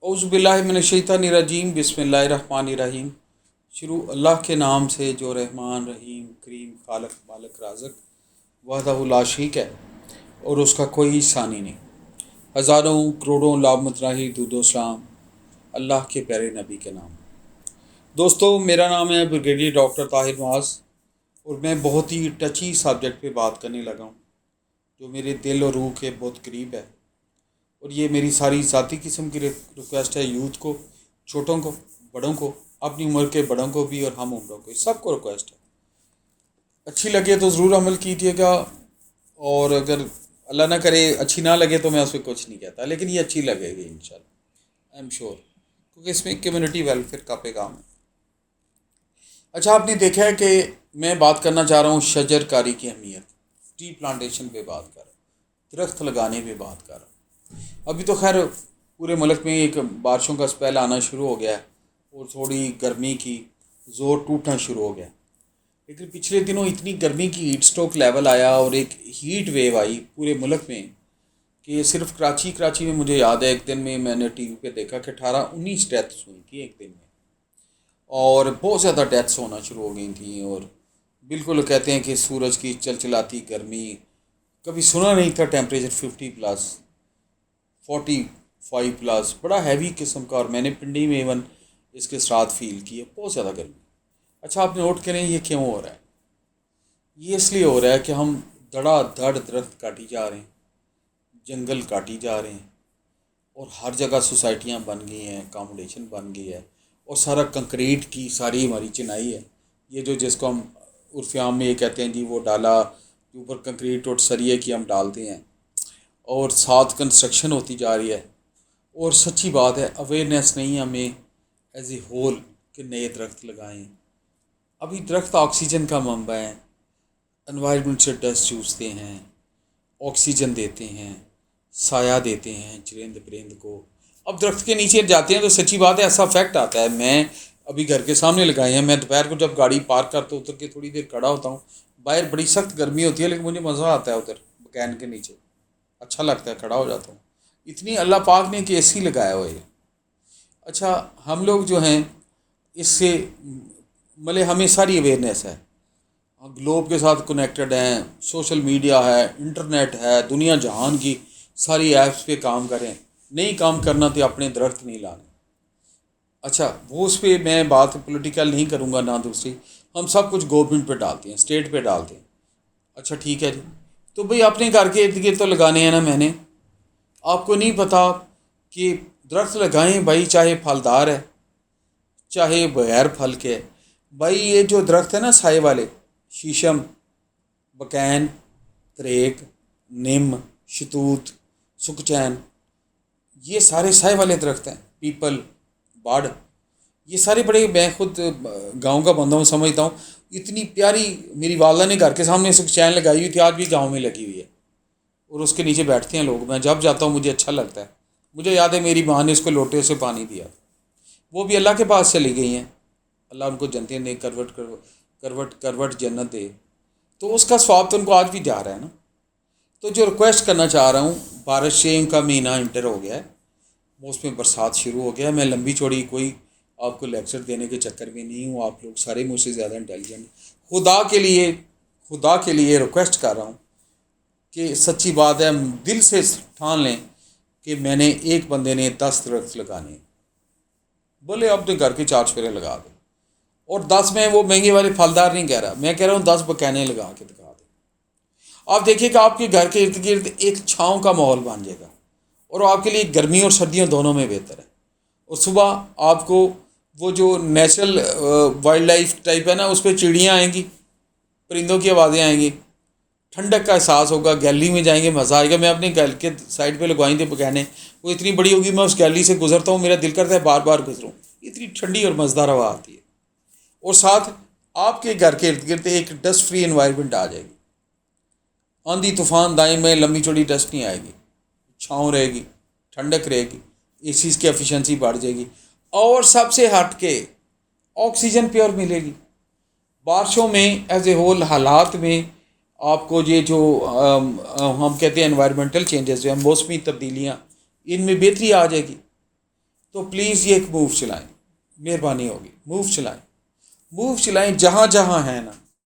اعوذ باللہ من الشیطان الرجیم بسم اللہ الرحمن الرحیم۔ شروع اللہ کے نام سے جو رحمان رحیم کریم خالق مالک رازق وحدہ لا شریک ہے اور اس کا کوئی ثانی نہیں۔ ہزاروں کروڑوں لامت راہی درود و سلام اللہ کے پیارے نبی کے نام۔ دوستو، میرا نام ہے بریگیڈیئر ڈاکٹر طاہر معاذ اور میں بہت ہی ٹچی سبجیکٹ پہ بات کرنے لگا ہوں جو میرے دل اور روح کے بہت قریب ہے، اور یہ میری ساری ذاتی قسم کی ریکویسٹ ہے، یوتھ کو، چھوٹوں کو، بڑوں کو، اپنی عمر کے بڑوں کو بھی اور ہم عمروں کو، سب کو ریکویسٹ ہے۔ اچھی لگے تو ضرور عمل کیجیے گا، اور اگر اللہ نہ کرے اچھی نہ لگے تو میں اس پہ کچھ نہیں کہتا، لیکن یہ اچھی لگے گی انشاءاللہ، آئی ایم شیور، کیونکہ اس میں کمیونٹی ویلفیئر کا پیغام ہے۔ اچھا، آپ نے دیکھا ہے کہ میں بات کرنا چاہ رہا ہوں شجر کاری کی اہمیت، ٹری پلانٹیشن پہ بات کر رہا ہوں، درخت لگانے پہ بات کر رہا ہوں۔ ابھی تو خیر پورے ملک میں ایک بارشوں کا اسپیل آنا شروع ہو گیا ہے اور تھوڑی گرمی کی زور ٹوٹنا شروع ہو گیا، لیکن پچھلے دنوں اتنی گرمی کی ہیٹ سٹروک لیول آیا اور ایک ہیٹ ویو آئی پورے ملک میں کہ صرف کراچی میں مجھے یاد ہے ایک دن میں نے ٹی وی پہ دیکھا کہ 18-19 ڈیتھس ہوئی تھیں ایک دن میں، اور بہت زیادہ ڈیتھس ہونا شروع ہو گئی تھیں، اور بالکل کہتے ہیں کہ سورج کی چلچلاتی گرمی، کبھی سنا نہیں تھا ٹیمپریچر 50+، 45+، بڑا ہیوی قسم کا، اور میں نے پنڈی میں ایون اس کے ساتھ فیل کی ہے، بہت زیادہ گرمی۔ اچھا، آپ نوٹ کریں یہ کیوں ہو رہا ہے؟ یہ اس لیے ہو رہا ہے کہ ہم دھڑا دھڑ درخت کاٹی جا رہے ہیں، جنگل کاٹی جا رہے ہیں، اور ہر جگہ سوسائٹیاں بن گئی ہیں، اکاموڈیشن بن گئی ہے، اور سارا کنکریٹ کی ساری ہماری چنائی ہے، یہ جو جس کو ہم عرف عام میں یہ کہتے ہیں جی وہ ڈالا، اوپر کنکریٹ اور سریے کی ہم ڈالتے ہیں، اور ساتھ کنسٹرکشن ہوتی جا رہی ہے، اور سچی بات ہے اویئرنیس نہیں ہے ہمیں ایز اے ہول کہ نئے درخت لگائیں۔ ابھی درخت آکسیجن کا منبع ہے، انوائرمنٹ سے ڈسٹ چوستے ہیں، آکسیجن دیتے ہیں، سایہ دیتے ہیں چرند پرند کو۔ اب درخت کے نیچے جاتے ہیں تو سچی بات ہے ایسا افیکٹ آتا ہے، میں ابھی گھر کے سامنے لگائے ہیں، میں دوپہر کو جب گاڑی پارک کرتا ہوں اتر کے تھوڑی دیر کھڑا ہوتا ہوں، باہر بڑی سخت گرمی ہوتی ہے لیکن مجھے مزہ آتا ہے ادھر مکین کے نیچے، اچھا لگتا ہے، کھڑا ہو جاتا ہوں، اتنی اللہ پاک نے کہ اے سی لگایا ہوا ہے۔ اچھا، ہم لوگ جو ہیں اس سے ہمیں ساری اویئرنیس ہے، گلوب کے ساتھ کنیکٹڈ ہیں، سوشل میڈیا ہے، انٹرنیٹ ہے، دنیا جہان کی ساری ایپس پہ کام کریں، نہیں کام کرنا تو اپنے درخت نہیں لانے۔ اچھا، وہ اس پہ میں بات پولیٹیکل نہیں کروں گا، نہ دوسری، ہم سب کچھ گورنمنٹ پہ ڈالتے ہیں، اسٹیٹ پہ ڈالتے ہیں۔ اچھا ٹھیک ہے جی، تو بھئی اپنے گھر کے ارد گرد تو لگانے ہیں نا، میں نے آپ کو نہیں پتہ کہ درخت لگائیں بھائی، چاہے پھلدار ہے چاہے بغیر پھل کے، بھائی یہ جو درخت ہے نا سائے والے، شیشم، بکین، تریک، نیم، شتوت، سکچین، یہ سارے سائے والے درخت ہیں، پیپل، باڑ، یہ سارے بڑے، میں خود گاؤں کا بندہ ہوں، سمجھتا ہوں، اتنی پیاری میری والدہ نے گھر کے سامنے سکچین لگائی ہوئی تھی، آج بھی گاؤں میں لگی ہوئی ہے، اور اس کے نیچے بیٹھتے ہیں لوگ، میں جب جاتا ہوں مجھے اچھا لگتا ہے۔ مجھے یاد ہے میری ماں نے اس کو لوٹے سے پانی دیا، وہ بھی اللہ کے پاس چلی گئی ہیں، اللہ ان کو جنتیں دے، کروٹ جنت دے، تو اس کا ثواب تو ان کو آج بھی جا رہا ہے نا۔ تو جو ریکویسٹ کرنا چاہ رہا ہوں، بارش کا مہینہ انٹر ہو گیا ہے، موسم برسات شروع ہو گیا ہے، میں لمبی چوڑی کوئی آپ کو لیکچر دینے کے چکر میں نہیں ہوں، آپ لوگ سارے مجھ سے زیادہ انٹیلیجنٹ، خدا کے لیے ریکویسٹ کر رہا ہوں کہ سچی بات ہے، دل سے ٹھان لیں کہ میں نے ایک بندے نے 10 درخت لگانے، بولے اپنے گھر کے 4 چفیرے لگا دیں، اور 10 میں وہ مہنگے والے پھلدار نہیں کہہ رہا، میں کہہ رہا ہوں 10 بکینے لگا کے دکھا دیں۔ آپ دیکھیے کہ آپ کے گھر کے ارد گرد ایک چھاؤں کا ماحول بن جائے گا، اور آپ کے لیے گرمی اور سردیوں دونوں میں بہتر ہے، اور صبح آپ کو وہ جو نیچرل وائلڈ لائف ٹائپ ہے نا، اس پہ چڑیاں آئیں گی، پرندوں کی آوازیں آئیں گی، ٹھنڈک کا احساس ہوگا، گیلری میں جائیں گے مزہ آئے گا۔ میں اپنے گھر کے سائڈ پہ لگوائیں تھے بکینے، وہ اتنی بڑی ہوگی، میں اس گیلری سے گزرتا ہوں میرا دل کرتا ہے بار بار گزروں، اتنی ٹھنڈی اور مزیدار ہوا آتی ہے، اور ساتھ آپ کے گھر کے ارد گرد ایک ڈسٹ فری انوائرمنٹ آ جائے گی، آندھی طوفان دائیں میں لمبی چوڑی ڈسٹ نہیں آئے گی، چھاؤں رہے گی، ٹھنڈک رہے گی، اے سیز کی ایفیشنسی بڑھ جائے گی، اور سب سے ہٹ کے آکسیجن پیور ملے گی۔ بارشوں میں ایز اے ہول حالات میں آپ کو یہ جو ہم کہتے ہیں انوائرمنٹل چینجز جو ہیں، موسمی تبدیلیاں، ان میں بہتری آ جائے گی، تو پلیز یہ ایک موو چلائیں، مہربانی ہوگی، موو چلائیں، موو چلائیں جہاں جہاں ہیں نا،